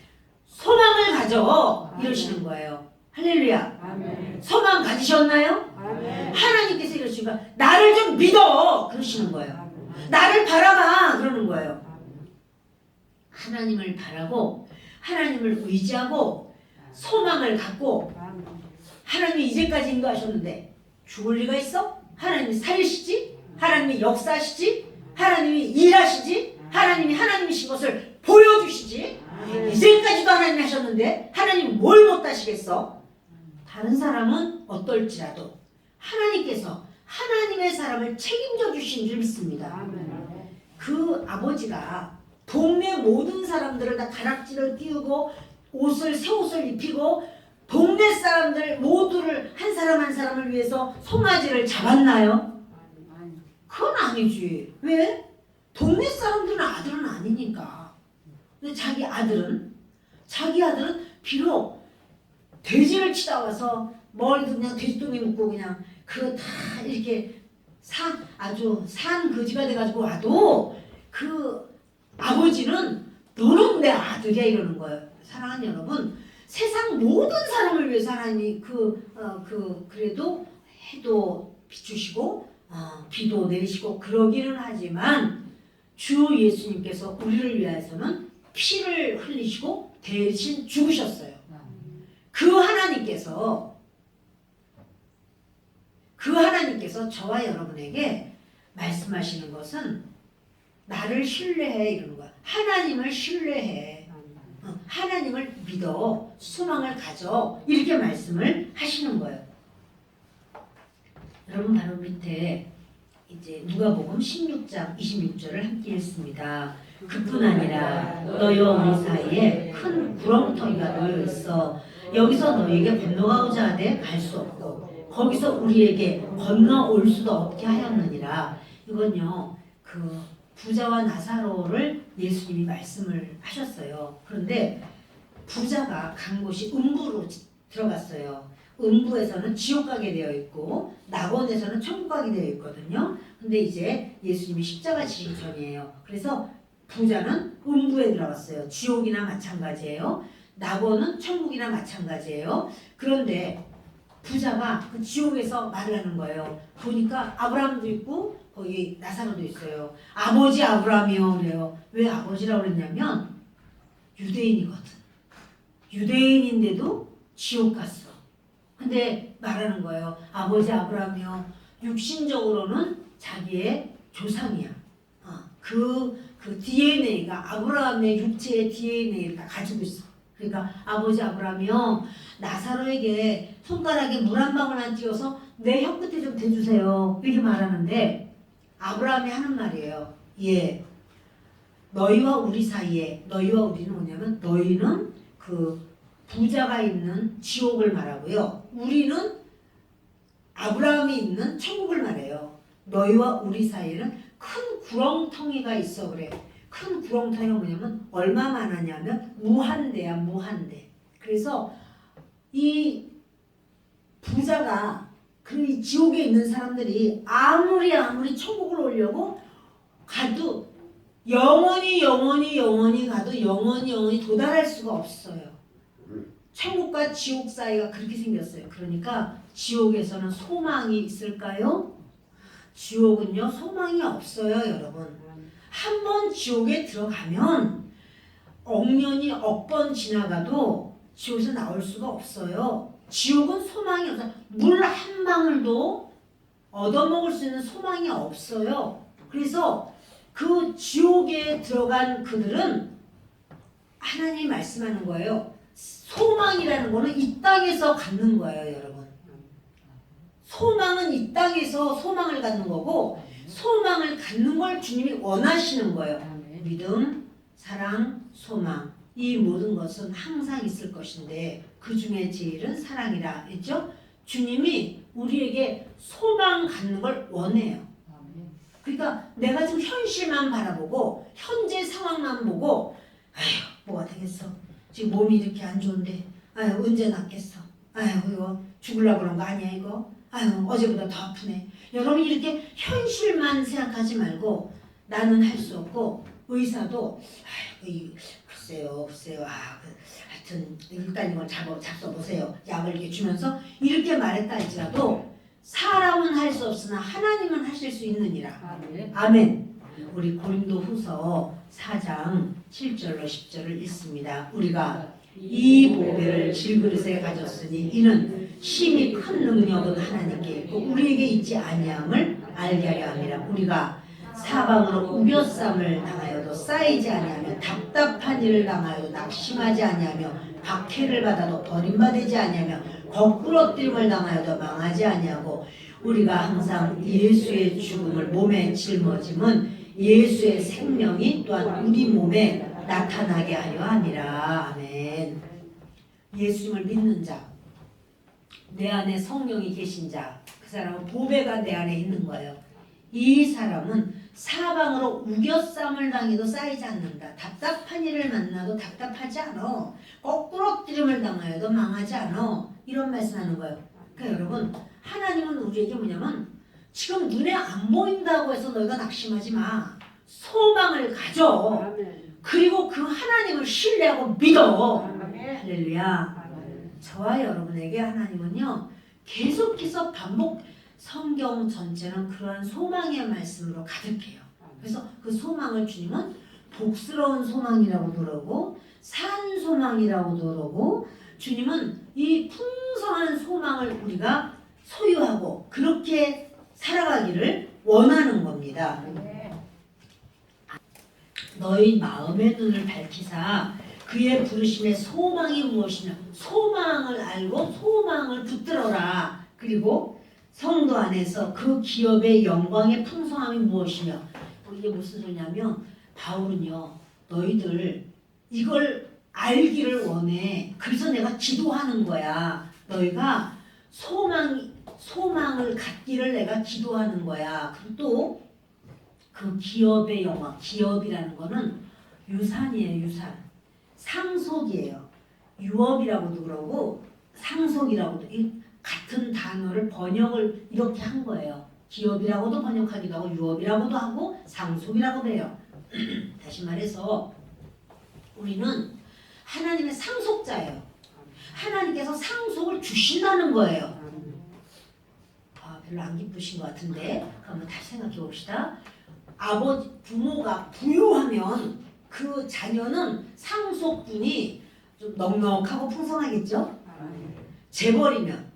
소망을 가져 이러시는 거예요. 할렐루야. 아멘. 소망 가지셨나요? 아멘. 하나님께서 이러시니까 나를 좀 믿어 그러시는 거예요. 나를 바라봐 그러는 거예요. 하나님을 바라고 하나님을 의지하고 소망을 갖고 하나님이 이제까지 인도하셨는데 죽을 리가 있어? 하나님이 살리시지? 하나님이 역사하시지? 하나님이 일하시지? 하나님이 하나님이신 것을 보여주시지? 이제까지도 하나님이 하셨는데 하나님 뭘 못하시겠어? 다른 사람은 어떨지라도 하나님께서 하나님의 사람을 책임져 주신 줄 믿습니다. 그 아버지가 동네 모든 사람들을 다 가락지를 띄우고 새 옷을 입히고 동네 사람들 모두를 한 사람 한 사람을 위해서 송아지를 잡았나요? 그건 아니지. 왜? 동네 사람들은 아들은 아니니까. 근데 자기 아들은 비록 돼지를 치다 와서 머리도 그냥 돼지똥이 묻고 그냥 그거 다 이렇게 아주 산 거지가 돼가지고 와도 그 아버지는 너는 내 아들이야 이러는 거예요. 사랑하는 여러분, 세상 모든 사람을 위해서 하나님이 그래도 해도 비추시고 비도 내리시고 그러기는 하지만 주 예수님께서 우리를 위해서는 피를 흘리시고 대신 죽으셨어요. 그 하나님께서 저와 여러분에게 말씀하시는 것은 나를 신뢰해 이러는 거야. 하나님을 신뢰해. 하나님을 믿어. 소망을 가져. 이렇게 말씀을 하시는 거예요. 여러분 바로 밑에 이제 누가복음 16장 26절을 함께 읽습니다. 그뿐 아니라 너희와 우리 사이에 큰 구렁텅이가 놓여 있어 여기서 너희에게 건너가고자 하되 갈 수 없고 거기서 우리에게 건너올 수도 없게 하였느니라. 이건요 그 부자와 나사로를 예수님이 말씀을 하셨어요. 그런데 부자가 간 곳이 음부로 들어갔어요. 음부에서는 지옥 가게 되어 있고 낙원에서는 천국 가게 되어 있거든요. 근데 이제 예수님이 십자가 지시기 전이에요. 그래서 부자는 음부에 들어갔어요. 지옥이나 마찬가지예요. 낙원은 천국이나 마찬가지예요. 그런데 부자가 그 지옥에서 말을 하는 거예요. 보니까 아브라함도 있고 거기 나사로도 있어요. 아버지 아브라함이요 그래요. 왜 아버지라고 그랬냐면 유대인이거든. 유대인인데도 지옥 갔어. 근데 말하는 거예요. 아버지 아브라함이요. 육신적으로는 자기의 조상이야. 그 DNA가 아브라함의 육체의 DNA를 다 가지고 있어. 그러니까 아버지 아브라함이요. 나사로에게 손가락에 물 한 방울만 띄워서 내 혀 끝에 좀 대주세요. 이렇게 말하는데 아브라함이 하는 말이에요. 예. 너희와 우리 사이에 너희와 우리는 뭐냐면 너희는 그 부자가 있는 지옥을 말하고요. 우리는 아브라함이 있는 천국을 말해요. 너희와 우리 사이에는 큰 구렁텅이가 있어 그래. 큰 구렁텅이가 뭐냐면 얼마만 하냐면 무한대야 무한대. 그래서 이 부자가 그 지옥에 있는 사람들이 아무리 천국을 오려고 가도 영원히 가도 영원히 도달할 수가 없어요. 천국과 지옥 사이가 그렇게 생겼어요. 그러니까 지옥에서는 소망이 있을까요? 지옥은요 소망이 없어요, 여러분. 한 번 지옥에 들어가면 억년이 억번 지나가도 지옥에서 나올 수가 없어요. 지옥은 소망이 없어요. 물 한 방울도 얻어먹을 수 있는 소망이 없어요. 그래서 그 지옥에 들어간 그들은 하나님이 말씀하는 거예요. 소망이라는 거는 이 땅에서 갖는 거예요, 여러분. 소망은 이 땅에서 소망을 갖는 거고 소망을 갖는 걸 주님이 원하시는 거예요. 믿음, 사랑, 소망 이 모든 것은 항상 있을 것인데 그 중에 제일은 사랑이라 했죠. 주님이 우리에게 소망 갖는 걸 원해요. 그러니까 내가 지금 현실만 바라보고 현재 상황만 보고 아휴 뭐가 되겠어. 지금 몸이 이렇게 안 좋은데 아휴 언제 낫겠어. 아휴 이거 죽으려고 그런 거 아니야 이거. 아휴 어제보다 더 아프네. 여러분 이렇게 현실만 생각하지 말고 나는 할 수 없고 의사도 아휴 글쎄요 하여튼 일단 이걸 잡숴보세요. 약을 이렇게 주면서 이렇게 말했다 할지라도 사람은 할 수 없으나 하나님은 하실 수 있느니라. 아멘. 우리 고린도 후서 4장 7절로 10절을 읽습니다. 우리가 이 보배를 질그릇에 가졌으니 이는 심히 큰 능력은 하나님께 있고 우리에게 있지 아니함을 알게 하려 함이라. 우리가 사방으로 우겨쌈을 당하여도 쌓이지 아니하며 답답한 일을 당하여도 낙심하지 아니하며 박해를 받아도 버림받지 아니하며 거꾸러뜨림을 당하여도 망하지 아니하고 우리가 항상 예수의 죽음을 몸에 짊어짐은 예수의 생명이 또한 우리 몸에 나타나게 하려 함이라. 아멘. 예수님을 믿는 자, 내 안에 성령이 계신 자, 그 사람은 보배가 내 안에 있는 거예요. 이 사람은 사방으로 우겨쌈을 당해도 쌓이지 않는다. 답답한 일을 만나도 답답하지 않아. 거꾸러뜨림을 당하여도 망하지 않아. 이런 말씀하는 거예요. 그러니까 여러분 하나님은 우리에게 뭐냐면 지금 눈에 안 보인다고 해서 너희가 낙심하지 마. 소망을 가져. 그리고 그 하나님을 신뢰하고 믿어. 할렐루야. 저와 여러분에게 하나님은요 계속해서 반복 성경 전체는 그러한 소망의 말씀으로 가득해요. 그래서 그 소망을 주님은 복스러운 소망이라고 부르고 산 소망이라고도 그러고 주님은 이 풍성한 소망을 우리가 소유하고 그렇게 살아가기를 원하는 겁니다. 너희 마음의 눈을 밝히사 그의 부르심의 소망이 무엇이냐 소망을 알고 소망을 붙들어라. 그리고 성도 안에서 그 기업의 영광의 풍성함이 무엇이며 이게 무슨 소리냐면 바울은요 너희들 이걸 알기를 원해. 그래서 내가 기도하는 거야. 너희가 소망을 갖기를 내가 기도하는 거야. 그리고 또 그 기업의 영광, 기업이라는 거는 유산이에요. 유산. 상속이에요. 유업이라고도 그러고 상속이라고도 이 같은 단어를 번역을 이렇게 한 거예요. 기업이라고도 번역하기도 하고 유업이라고도 하고 상속이라고도 해요. 다시 말해서 우리는 하나님의 상속자예요. 하나님께서 상속을 주신다는 거예요. 별로 안 기쁘신 것 같은데 한번 다시 생각해 봅시다. 부모가 부유하면 그 자녀는 상속분이 좀 넉넉하고 풍성하겠죠? 재벌이면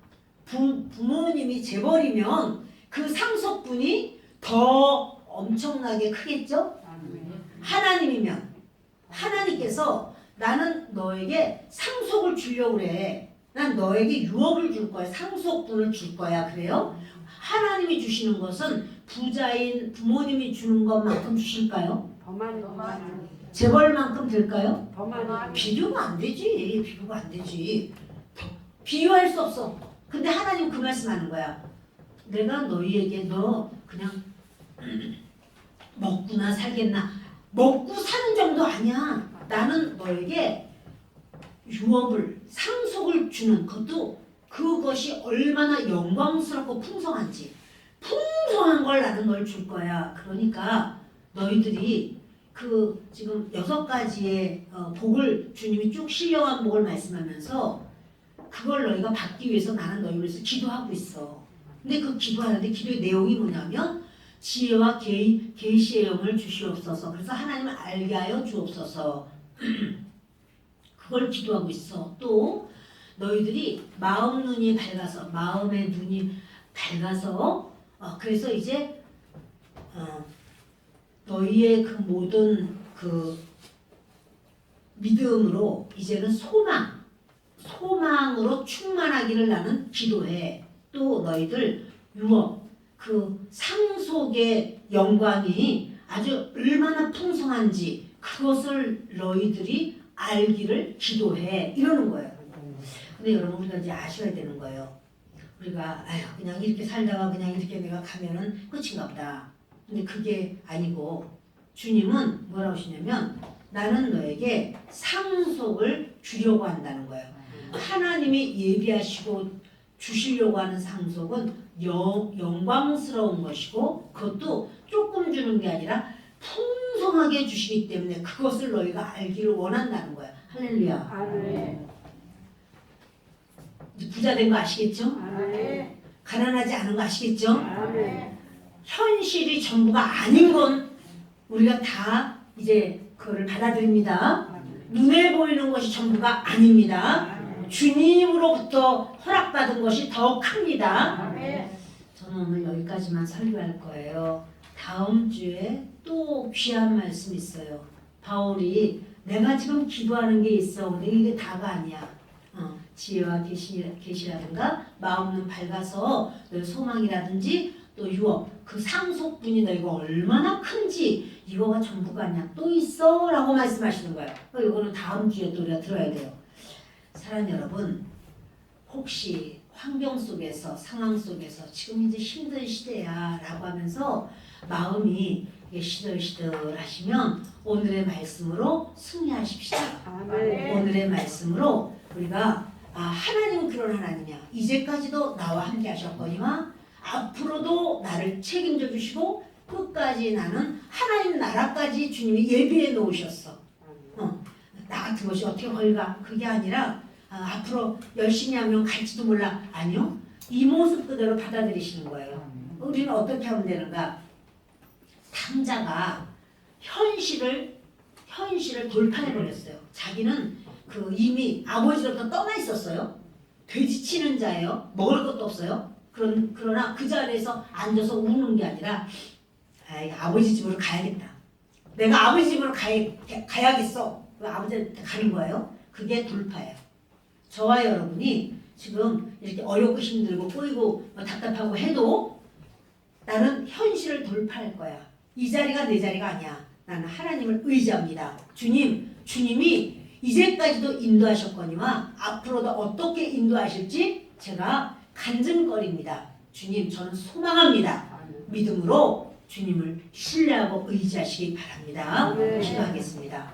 부모님이 재벌이면 그 상속분이 더 엄청나게 크겠죠? 하나님이면 하나님께서 나는 너에게 상속을 주려고 그래. 난 너에게 유업을 줄 거야. 상속분을 줄 거야. 그래요? 하나님이 주시는 것은 부자인 부모님이 주는 것만큼 주실까요? 재벌만큼 될까요? 비교가 안 되지. 비교가 안 되지. 비교할 수 없어. 근데 하나님 그 말씀하는 거야. 내가 너희에게 너 그냥 먹구나 살겠나 먹고 사는 정도 아니야. 나는 너에게 유업을 상속을 주는 것도 그것이 얼마나 영광스럽고 풍성한지 풍성한 걸 나는 널 줄 거야. 그러니까 너희들이 그 지금 6가지의 복을 주님이 쭉 신령한 복을 말씀하면서 그걸 너희가 받기 위해서 나는 너희를 위해서 기도하고 있어. 근데 그 기도하는데 기도의 내용이 뭐냐면 지혜와 계시의 영을 주시옵소서. 그래서 하나님을 알게 하여 주옵소서. 그걸 기도하고 있어. 또 너희들이 마음의 눈이 밝아서 그래서 이제 너희의 그 모든 그 믿음으로 이제는 소망으로 충만하기를 나는 기도해. 또 너희들 유업 그 상속의 영광이 아주 얼마나 풍성한지 그것을 너희들이 알기를 기도해. 이러는 거예요. 근데 여러분 우리가 이제 아셔야 되는 거예요. 우리가 그냥 이렇게 살다가 그냥 이렇게 내가 가면은 끝인가 보다. 근데 그게 아니고 주님은 뭐라고 하시냐면 나는 너에게 상속을 주려고 한다는 거예요. 하나님이 예비하시고 주시려고 하는 상속은 영광스러운 것이고 그것도 조금 주는 게 아니라 풍성하게 주시기 때문에 그것을 너희가 알기를 원한다는 거야. 할렐루야. 아멘. 부자 된 거 아시겠죠? 아멘. 가난하지 않은 거 아시겠죠? 아멘. 현실이 전부가 아닌 건 우리가 다 이제 그거를 받아들입니다. 눈에 보이는 것이 전부가 아닙니다. 주님으로부터 허락받은 것이 더 큽니다. 아멘. 저는 오늘 여기까지만 설교할 거예요. 다음 주에 또 귀한 말씀 있어요. 바울이 내가 지금 기도하는 게 있어. 근데 이게 다가 아니야. 지혜와 계시라든가 마음은 밝아서 너의 소망이라든지 또 유업 그 상속분이 너희가 얼마나 큰지 이거가 전부가 아니야. 또 있어 라고 말씀하시는 거예요. 이거는 다음 주에 또 우리가 들어야 돼요. 사랑하는 여러분, 혹시 환경 속에서 상황 속에서 지금 이제 힘든 시대야 라고 하면서 마음이 시들시들 하시면 오늘의 말씀으로 승리하십시다. 아멘. 오늘의 말씀으로 우리가 하나님은 그런 하나님이야. 이제까지도 나와 함께 하셨거니와 앞으로도 나를 책임져 주시고 끝까지 나는 하나님 나라까지 주님이 예비해 놓으셨어. 나 같은 것이 어떻게 걸가? 그게 아니라 앞으로 열심히 하면 갈지도 몰라. 아니요. 이 모습 그대로 받아들이시는 거예요. 우리는 어떻게 하면 되는가? 탕자가 현실을 돌파해 버렸어요. 자기는 그 이미 아버지로부터 떠나 있었어요. 돼지 치는 자예요. 먹을 것도 없어요. 그러나 그 자리에서 앉아서 우는 게 아니라 아버지 집으로 가야겠다. 내가 아버지 집으로 가야겠어. 아버지한테 가는 거예요. 그게 돌파예요. 저와 여러분이 지금 이렇게 어렵고 힘들고 꼬이고 답답하고 해도 나는 현실을 돌파할 거야. 이 자리가 내 자리가 아니야. 나는 하나님을 의지합니다. 주님이 이제까지도 인도하셨거니와 앞으로도 어떻게 인도하실지 제가 간증거립니다. 주님, 저는 소망합니다. 믿음으로 주님을 신뢰하고 의지하시기 바랍니다. 기도하겠습니다.